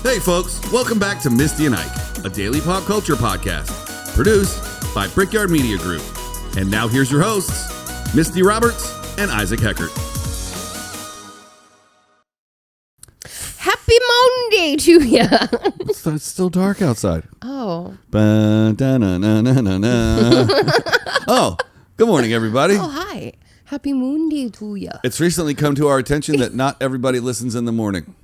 Hey folks, welcome back to Misty and Ike, a daily pop culture podcast, produced by Brickyard Media Group. And now here's your hosts, Misty Roberts and Isaac Heckert. Happy Monday to you. It's still dark outside. Oh. Oh, good morning, everybody. Oh, hi. Happy Monday to you. It's recently come to our attention that not everybody listens in the morning.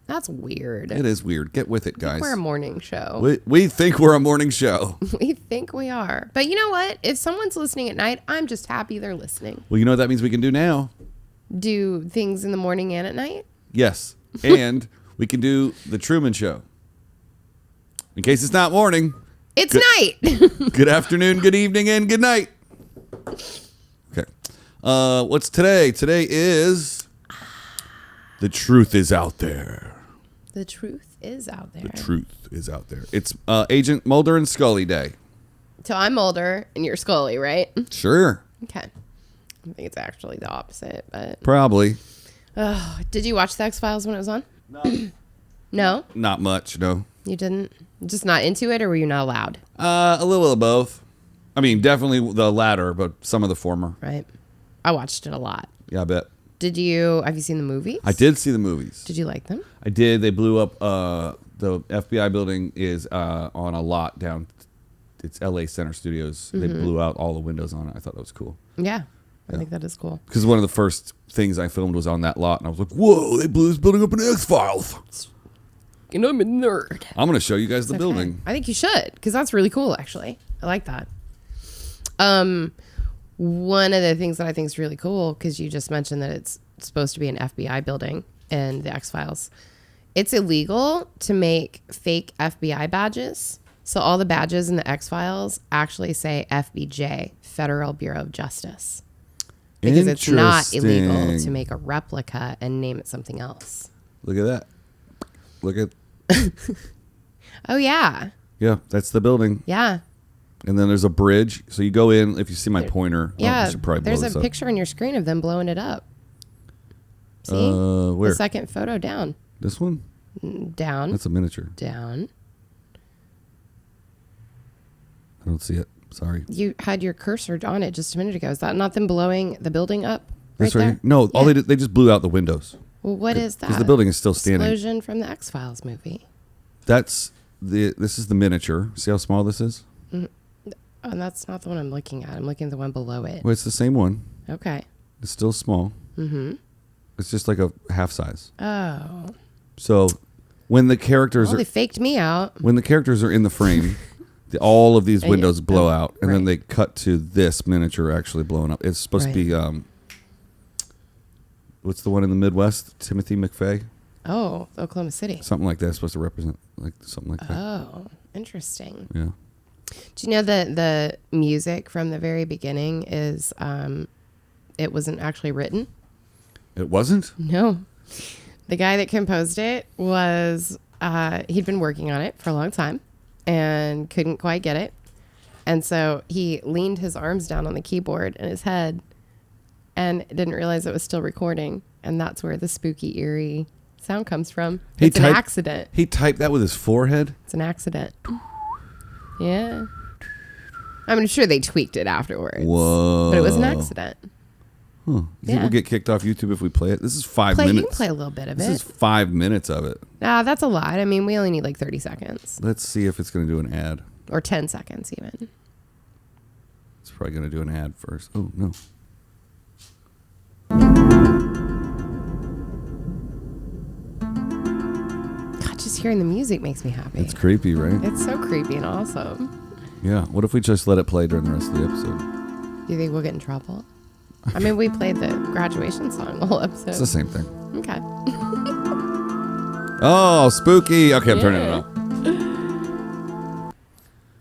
That's weird. It is weird. Get with it, guys. We're a morning show. We think we're a morning show. We think we are. But you know what? If someone's listening at night, I'm just happy they're listening. Well, you know what that means we can do now? Do things in the morning and at night? Yes. And we can do the Truman Show. In case it's not morning. It's night. Good afternoon, good evening, and good night. Okay. What's today? Today is The Truth is Out There. The truth is out there. The truth is out there. It's Agent Mulder and Skully Day. So I'm Mulder and you're Scully, right? Sure. Okay. I think it's actually the opposite, but Probably. did you watch the X-Files when it was on? No. No? Not much, no. You didn't? Just not into it, or were you not allowed? A little of both. I mean, definitely the latter, but some of the former. Right. I watched it a lot. Yeah, I bet. Have you seen the movies? I did see the movies. Did you like them? I did. They blew up. The FBI building is on a lot down. It's LA Center Studios. Mm-hmm. They blew out all the windows on it. I thought that was cool. Yeah. I think that is cool. Because one of the first things I filmed was on that lot, and I was like, "Whoa! They blew this building up in X-Files." And I'm a nerd. I'm going to show you guys the building. I think you should, because that's really cool, actually. I like that. One of the things that I think is really cool, because you just mentioned that it's supposed to be an FBI building in the X-Files. It's illegal to make fake FBI badges. So all the badges in the X-Files actually say FBJ, Federal Bureau of Justice. Because it's not illegal to make a replica and name it something else. Look at that. Look at. Oh, yeah. Yeah, that's the building. Yeah. And then there's a bridge. So you go in, if you see my pointer. Yeah, I should probably blow there's this a up. picture on your screen of them blowing it up. See? Where? The second photo down. This one? Down. That's a miniature. Down. I don't see it. Sorry. You had your cursor on it just a minute ago. Is that not them blowing the building up right This right there? here? No, all they just blew out the windows. Well, what is that? Because the building is still standing. Explosion from the X-Files movie. This is the miniature. See how small this is? Oh, and that's not the one I'm looking at. I'm looking at the one below it. Well, it's the same one. Okay. It's still small. Mm-hmm. It's just like a half size. Oh. So when the characters Well, they faked me out. when the characters are in the frame, all of these windows blow out, and then right. they cut to this miniature actually blowing up. It's supposed to be what's the one in the Midwest? Timothy McVeigh? Oh, Oklahoma City. Something like that. It's supposed to represent like something like that. Oh, interesting. Yeah. Do you know that the music from the very beginning is, it wasn't actually written? It wasn't? No. The guy that composed it was, he'd been working on it for a long time and couldn't quite get it. And so he leaned his arms down on the keyboard and his head and didn't realize it was still recording. And that's where the spooky, eerie sound comes from. It's an accident. He typed that with his forehead? It's an accident. Yeah. I'm sure they tweaked it afterwards. Whoa. But it was an accident. Huh. You think we'll get kicked off YouTube if we play it? This is 5 minutes. You can play a little bit of This it. is 5 minutes of it. That's a lot. I mean, we only need like 30 seconds. Let's see if it's going to do an ad. Or 10 seconds even. It's probably going to do an ad first. Oh, no. God, just hearing the music makes me happy. It's creepy, right? It's so creepy and awesome. Yeah. What if we just let it play during the rest of the episode? Do you think we'll get in trouble? I mean, we played the graduation song the whole episode. It's the same thing. Okay. Oh, spooky. Okay, I'm turning it off.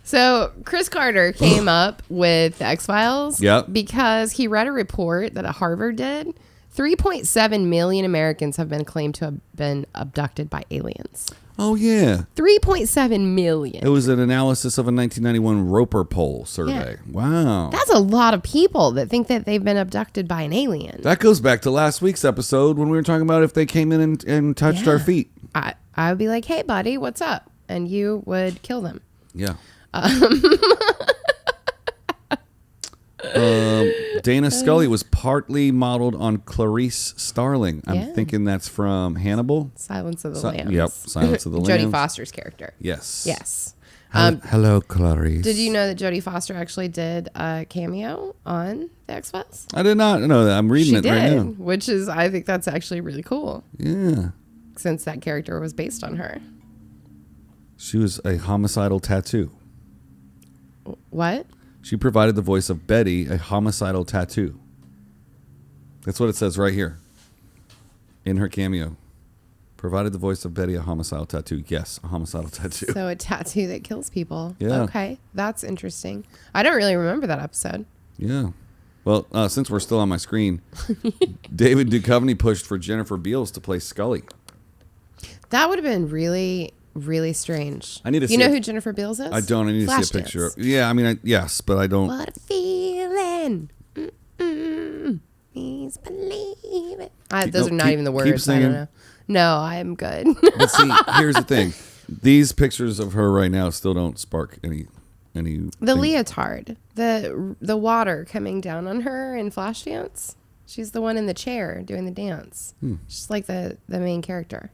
So Chris Carter came up with the X-Files because he read a report that Harvard did. 3.7 million Americans have been claimed to have been abducted by aliens. Oh, yeah. 3.7 million. It was an analysis of a 1991 Roper poll survey. Yeah. Wow. That's a lot of people that think that they've been abducted by an alien. That goes back to last week's episode when we were talking about if they came in and touched our feet. I would be like, hey, buddy, what's up? And you would kill them. Yeah. Dana Scully was partly modeled on Clarice Starling. I'm thinking that's from Hannibal. Silence of the Lambs. Yep, Silence of the Lambs. Jodie Foster's character. Yes. Hello, Clarice. Did you know that Jodie Foster actually did a cameo on The X-Files? I did not know that. I'm reading it right now. Which is, I think that's actually really cool. Yeah. Since that character was based on her. She was a homicidal tattoo. What? She provided the voice of Betty, a homicidal tattoo. That's what it says right here. In her cameo. Provided the voice of Betty, a homicidal tattoo. Yes, a homicidal tattoo. So a tattoo that kills people. Yeah. Okay, that's interesting. I don't really remember that episode. Yeah. Well, since we're still on my screen, David Duchovny pushed for Jennifer Beals to play Scully. That would have been really, really strange. I need to see. You know who Jennifer Beals is? I don't. I need to see a picture. Yeah, I mean, yes, but I don't. What a feeling. Please believe it. Those are not even the words. Keep singing. I don't know. No, I'm good. But see, here's the thing. These pictures of her right now still don't spark any. The leotard, the water coming down on her in Flashdance. She's the one in the chair doing the dance. She's like the main character.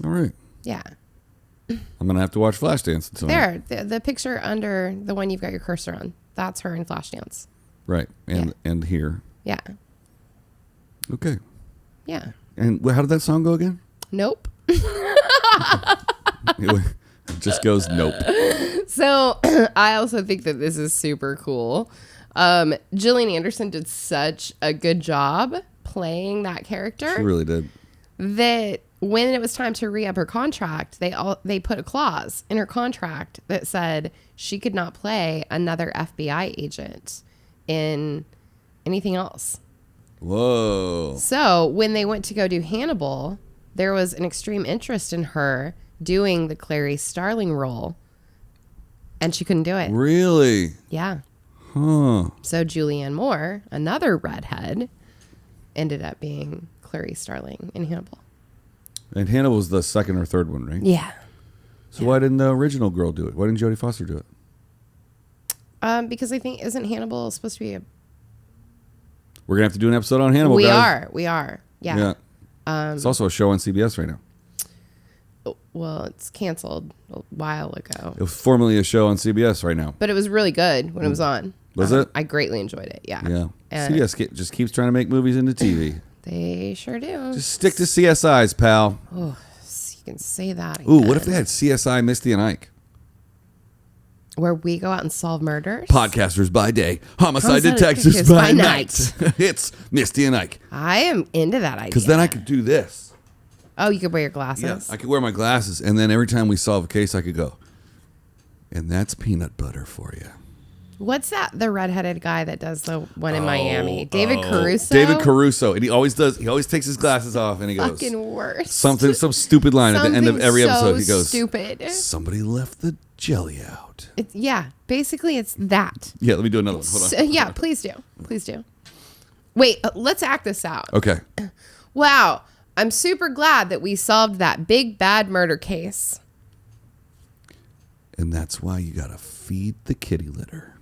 All right. Yeah. I'm gonna have to watch Flashdance tonight. There, the picture under the one you've got your cursor on. That's her in Flashdance. Right, and here. Yeah. Okay. Yeah. And how did that song go again? Nope. It just goes nope. So I also think that this is super cool. Gillian Anderson did such a good job playing that character. She really did. That when it was time to re-up her contract, they put a clause in her contract that said she could not play another FBI agent in anything else. Whoa. So when they went to go do Hannibal, there was an extreme interest in her doing the Clarice Starling role, and she couldn't do it. Really? Yeah. Huh. So Julianne Moore, another redhead, ended up being Clarice Starling in Hannibal. And Hannibal was the second or third one, right? Yeah. So why didn't the original girl do it? Why didn't Jodie Foster do it? Because I think, isn't Hannibal supposed to be a... We're going to have to do an episode on Hannibal, We guys. are. Yeah. It's also a show on CBS right now. Well, it's canceled a while ago. It was formerly a show on CBS right now. But it was really good when it was on. Was it? I greatly enjoyed it, yeah. Yeah. And CBS just keeps trying to make movies into TV. They sure do. Just stick to CSIs, pal. Oh, you can say that again. Ooh, what if they had CSI Misty and Ike? Where we go out and solve murders? Podcasters by day, homicide Homicide detectives detectives by by night. It's Misty and Ike. I am into that idea. Because then I could do this. Oh, you could wear your glasses? Yeah, I could wear my glasses, and then every time we solve a case, I could go, and that's peanut butter for you. What's that? The redheaded guy that does the one in Miami? David Caruso? David Caruso. And he always takes his glasses off, and he goes, Fucking worst. some stupid line at the end of every episode. He goes, stupid. somebody left the jelly out. Basically it's that. Yeah, let me do another one. Hold on. Yeah, please do. Wait, let's act this out. Okay. Wow, I'm super glad that we solved that big bad murder case. And that's why you gotta feed the kitty litter.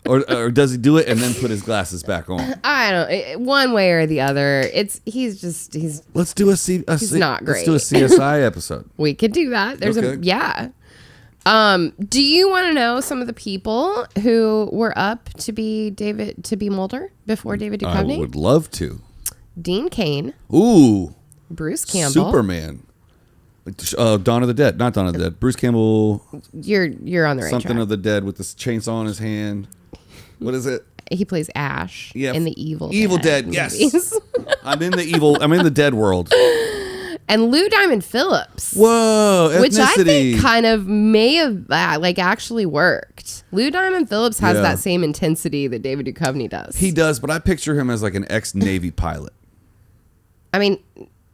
Or does he do it and then put his glasses back on? I don't. One way or the other. He's. Let's do not great. Let's do a CSI episode. We could do that. There's Okay. Do you want to know some of the people who were up to be Mulder before David Duchovny? I would love to. Dean Cain. Ooh. Bruce Campbell. Superman. Dawn of the Dead. Not Dawn of the Dead. Bruce Campbell. You're on the right Something track. of the Dead with this chainsaw in his hand. What is it? He plays Ash in the Evil Dead. movies. Yes. I'm in the dead world. And Lou Diamond Phillips. Whoa, ethnicity. Which I think kind of may have actually worked. Lou Diamond Phillips has that same intensity that David Duchovny does. He does, but I picture him as like an ex-Navy pilot. I mean,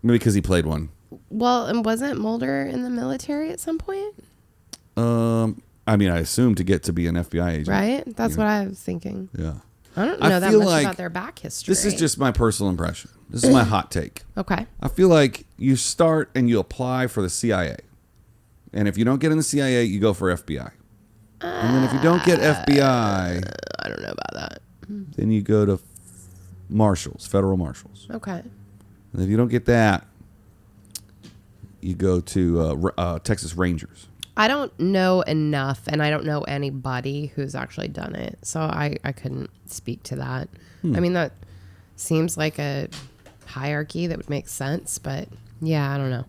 maybe because he played one. Well, and wasn't Mulder in the military at some point? I mean, I assume to get to be an FBI agent. Right? That's what I was thinking. Yeah. I don't know that much about their back history. This is just my personal impression. This is my hot take. Okay. I feel like you start and you apply for the CIA. And if you don't get in the CIA, you go for FBI. And then if you don't get FBI, I don't know about that. then you go to marshals, federal marshals. Okay. And if you don't get that, you go to Texas Rangers. I don't know enough, and I don't know anybody who's actually done it, so I couldn't speak to that. I mean, that seems like a hierarchy that would make sense, but yeah, I don't know.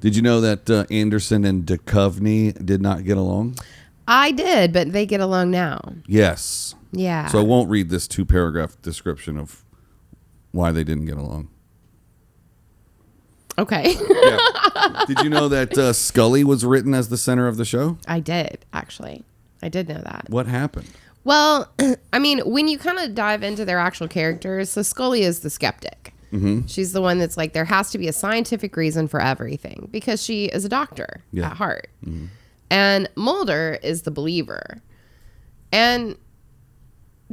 Did you know that Anderson and Duchovny did not get along? I did, but they get along now. Yes. Yeah. So I won't read this 2-paragraph description of why they didn't get along. Okay. Yeah. Did you know that Scully was written as the center of the show? I did, actually. I did know that. What happened? Well, I mean, when you kind of dive into their actual characters, so Scully is the skeptic. Mm-hmm. She's the one that's like, there has to be a scientific reason for everything because she is a doctor at heart. Mm-hmm. And Mulder is the believer. And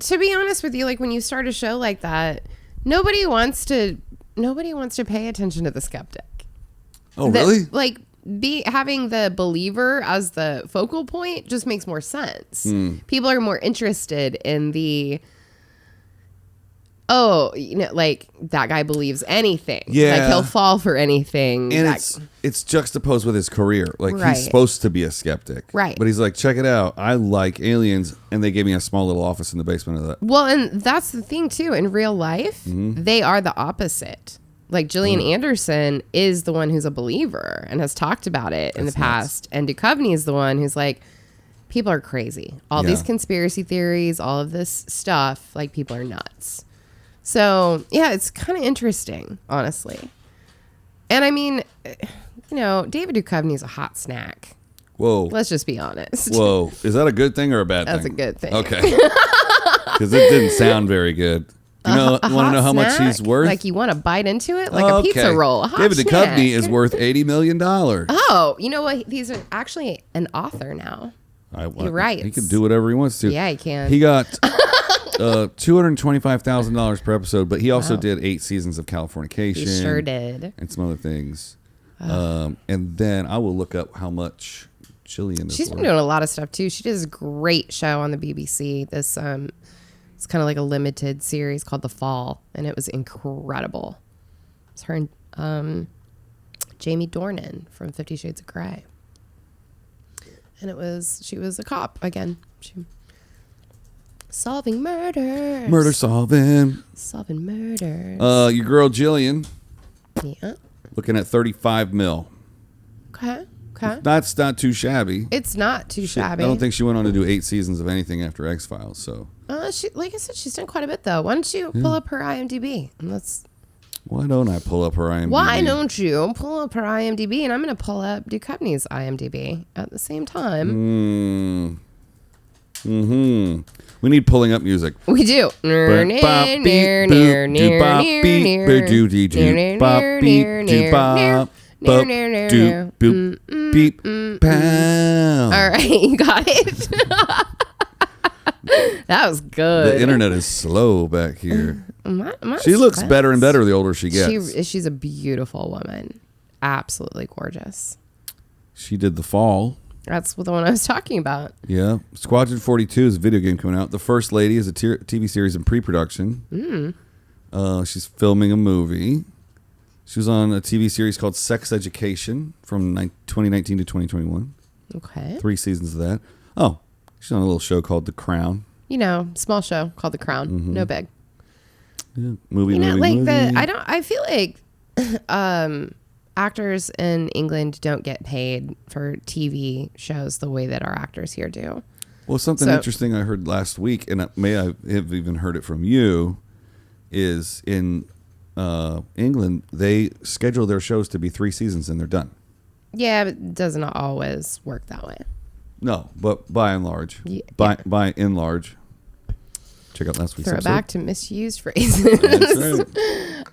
to be honest with you, like when you start a show like that, nobody wants to pay attention to the skeptic. Oh, really? Like having the believer as the focal point just makes more sense. People are more interested in like that guy believes anything. Yeah. Like he'll fall for anything. And it's juxtaposed with his career. Like Right. he's supposed to be a skeptic. Right. But he's like, check it out. I like aliens. And they gave me a small little office in the basement of that. Well, and that's the thing too. In real life, they are the opposite. Like Gillian Anderson is the one who's a believer and has talked about it in the past. And Duchovny is the one who's like, people are crazy. All these conspiracy theories, all of this stuff, like people are nuts. So, yeah, it's kind of interesting, honestly. And I mean, you know, David Duchovny is a hot snack. Whoa. Let's just be honest. Whoa. Is that a good thing or a bad thing? That's a good thing. Okay. Because it didn't sound very good. You want to know how much he's worth? Like you want to bite into it? Like a pizza roll. A hot David snack. Duchovny is worth $80 million. Oh, you know what? He's actually an author now. He writes. He can do whatever he wants to. Yeah, he can. He got $225,000 per episode, but he also did 8 seasons of Californication. He sure did. And some other things. And then I will look up how much Killian is She's worth. been doing a lot of stuff too. She did this great show on the BBC. This it's kind of like a limited series called The Fall, and it was incredible. It's her and Jamie Dornan from 50 Shades of Grey. And she was a cop again. Solving murders. Murder solving. Solving murders. Your girl Jillian. Yeah. Looking at 35 mil. Okay. That's not too shabby. It's not too shabby. I don't think she went on to do 8 seasons of anything after X-Files. So. She, like I said, she's done quite a bit though. Why don't you pull up her IMDb and let's. Why don't I pull up her IMDb? Why don't you pull up her IMDb and I'm going to pull up Duchovny's IMDb at the same time. We need pulling up music. We do. All right, you got it. That was good. The internet is slow back here. Mine's She looks fast. better and better the older she gets. She's a beautiful woman. Absolutely gorgeous. She did The Fall. That's the one I was talking about. Yeah. Squadron 42 is a video game coming out. The First Lady is a TV series in pre-production. She's filming a movie. She was on a TV series called Sex Education from 2019 to 2021. Okay. 3 seasons of that. Oh, she's on a little show called The Crown. You know, small show called The Crown. No big. Yeah. Movie. I feel like actors in England don't get paid for TV shows the way that our actors here do. Well, something interesting I heard last week, and I have even heard it from you, is in England, they schedule their shows to be 3 seasons and they're done. Yeah, but it doesn't always work that way. No, but by and large. Yeah. By and large. Check out last week's Throw episode. back to misused phrases. That's right.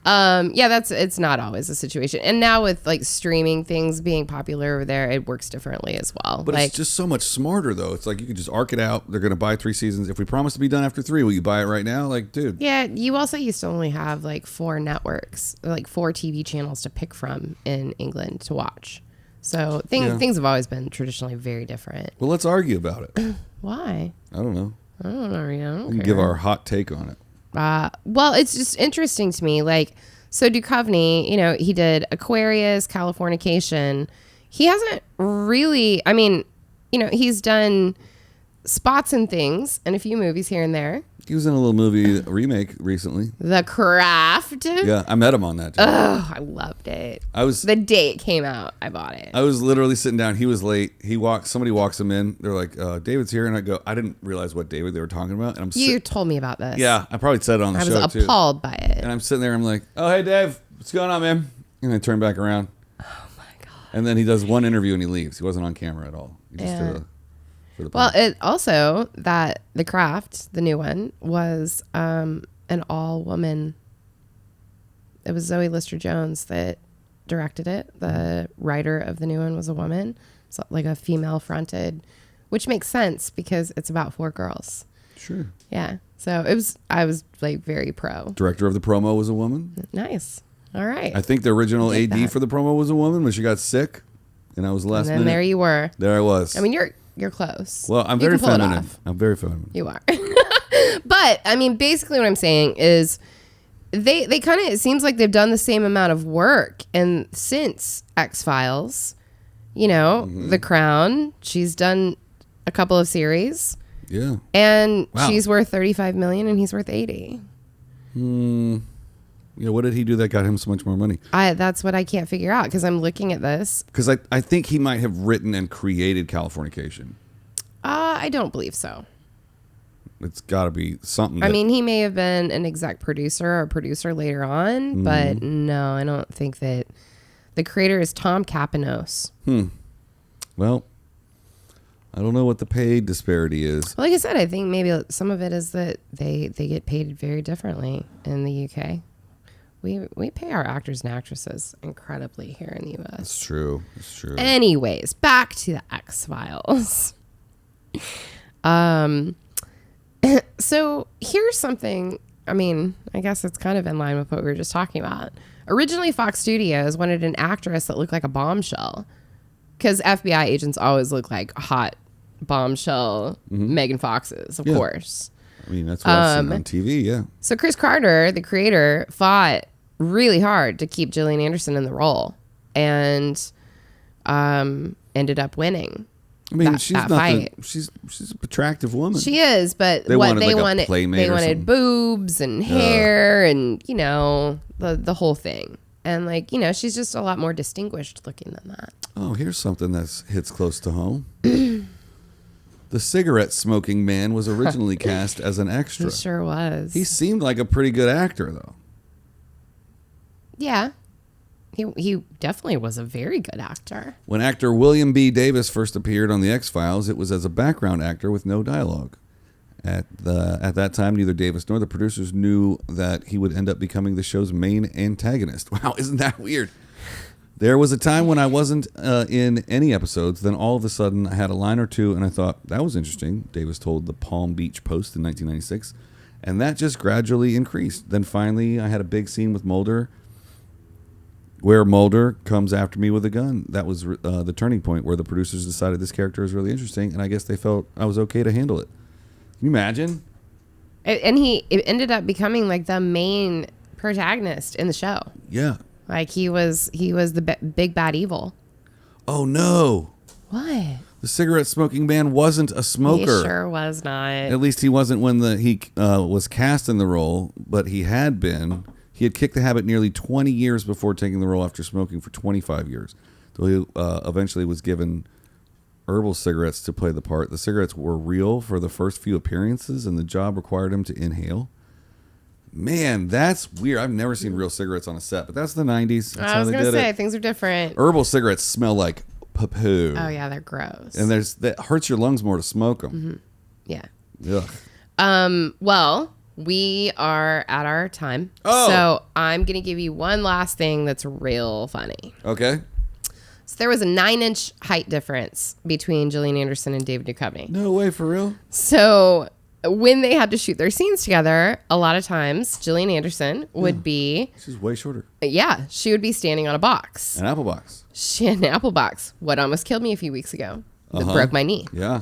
Yeah, it's not always a situation. And now with like streaming things being popular over there, it works differently as well. But like, it's just so much smarter, though. It's like you can just arc it out. They're going to buy 3 seasons. If we promise to be done after 3, will you buy it right now? Like, dude. yeah, you also used to only have like 4 networks, like 4 TV channels to pick from in England to watch. So things have always been traditionally very different. Well, let's argue about it. Why? I don't know. I don't know. I don't We can care. give our hot take on it. Well, it's just interesting to me. Like, so Duchovny, he did Aquarius, Californication. He hasn't really, I mean, he's done spots and things and a few movies here and there. He was in a little movie remake recently. The Craft. Yeah, I met him on that. Oh, I loved it. The day it came out, I bought it. I was literally sitting down. He was late. Somebody walks him in. They're like, David's here. And I go, I didn't realize what David they were talking about. And You told me about this. Yeah, I probably said it on the show, I was appalled by it. And I'm sitting there. I'm like, oh, hey, Dave. What's going on, man? And I turn back around. Oh, my God. And then he does one interview and he leaves. He wasn't on camera at all. He just did Well, it also that The Craft, the new one, was an all-woman. It was Zoe Lister-Jones that directed it. The writer of the new one was a woman, so like a female-fronted, which makes sense because it's about 4 girls. Sure. Yeah. So I was like very pro. Director of the promo was a woman. Nice. All right. I think the original like AD that. for the promo was a woman, but she got sick, and I was the last And then minute. there you were. There I was. I mean, you're close. Well, I'm You very can pull it feminine. off. I'm very feminine. You are. But I mean, basically what I'm saying is they kind of, it seems like they've done the same amount of work. And since X-Files, The Crown, she's done a couple of series Yeah. and Wow. she's worth 35 million and he's worth 80. Yeah, what did he do that got him so much more money? That's what I can't figure out because I'm looking at this. Because I think he might have written and created Californication. I don't believe so. It's got to be something. I mean, he may have been an exec producer or producer later on, but no, I don't think that. The creator is Tom Capanos. Well, I don't know what the pay disparity is. Well, like I said, I think maybe some of it is that they get paid very differently in the UK. We pay our actors and actresses incredibly here in the US. It's true. It's true. Anyways, back to the X-Files. So here's something, I mean, I guess it's kind of in line with what we were just talking about. Originally, Fox Studios wanted an actress that looked like a bombshell because FBI agents always look like hot bombshell Megan Foxes, of course. I mean, that's what I've seen on TV, yeah. So Chris Carter, the creator, fought really hard to keep Gillian Anderson in the role and ended up winning. I mean, that she's fight. nothing. She's an attractive woman. She is, but They what wanted, they like, a wanted, playmate they or wanted something. boobs and hair and the whole thing. And like, she's just a lot more distinguished looking than that. Oh, here's something that hits close to home. The cigarette smoking man was originally cast as an extra. He sure was. He seemed like a pretty good actor, though. Yeah. He definitely was a very good actor. When actor William B. Davis first appeared on The X-Files, it was as a background actor with no dialogue. At that time, neither Davis nor the producers knew that he would end up becoming the show's main antagonist. Wow, isn't that weird? There was a time when I wasn't in any episodes. Then all of a sudden, I had a line or two, and I thought, that was interesting, Davis told the Palm Beach Post in 1996. And that just gradually increased. Then finally, I had a big scene with Mulder, where Mulder comes after me with a gun. That was the turning point where the producers decided this character is really interesting, and I guess they felt I was okay to handle it. Can you imagine? And it ended up becoming like the main protagonist in the show. Yeah. Like he was the big bad evil. Oh, no. What? The cigarette smoking man wasn't a smoker. He sure was not. At least he wasn't when he was cast in the role, but he had been. He had kicked the habit nearly 20 years before taking the role after smoking for 25 years. Though he eventually was given herbal cigarettes to play the part. The cigarettes were real for the first few appearances, and the job required him to inhale. Man, that's weird. I've never seen real cigarettes on a set, but that's the 90s. That's I was going going to to say, things are different. Herbal cigarettes smell like poo. Oh, yeah, they're gross. And that hurts your lungs more to smoke them. Yeah. Ugh. Well, We are at our time. Oh. So I'm going to give you one last thing that's real funny. Okay. So there was a 9-inch height difference between Gillian Anderson and David Duchovny. No way, for real? So when they had to shoot their scenes together, a lot of times Gillian Anderson would be, She's way shorter. she would be standing on a box. An apple box. She had an apple box. What almost killed me a few weeks ago. It broke my knee. Yeah.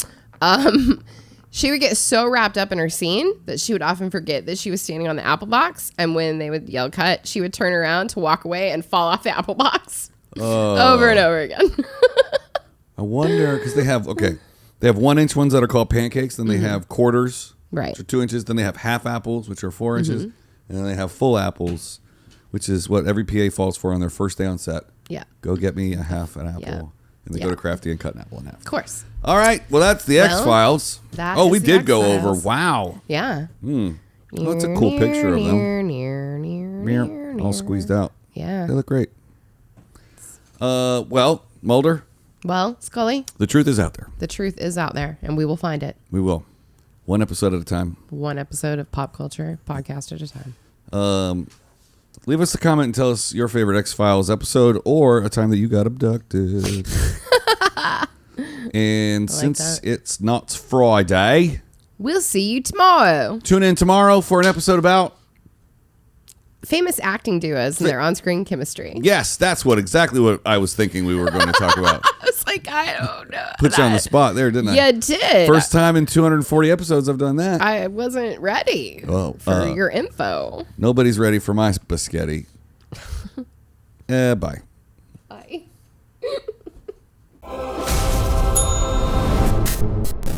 She would get so wrapped up in her scene that she would often forget that she was standing on the apple box. And when they would yell cut, she would turn around to walk away and fall off the apple box over and over again. I wonder, because they have 1-inch ones that are called pancakes. Then they have quarters, Right. which are 2 inches. Then they have half apples, which are 4 inches. And then they have full apples, which is what every PA falls for on their first day on set. Yeah. Go get me a half an apple. Yeah. And they go to Crafty and cut an apple in half. Of course. All right. Well, that's the X-Files. that we is the did go over. X-Files. Wow. Yeah. Well, that's a cool picture of them. Near. All squeezed out. Yeah. They look great. Well, Mulder, Well, Scully, the truth is out there. the truth is out there, and we will find it. We will. One episode at a time. One episode of Pop Culture Podcast at a time. Leave us a comment and tell us your favorite X-Files episode or a time that you got abducted. And since it's not Friday, We'll see you tomorrow. tune in tomorrow for an episode about... Famous acting duos and their on-screen chemistry. Yes, that's exactly what I was thinking we were going to talk about. I was like, I don't know. Put you on the spot there, didn't I? You did. First time in 240 episodes I've done that. I wasn't ready for your info. Nobody's ready for my biscotti. Bye.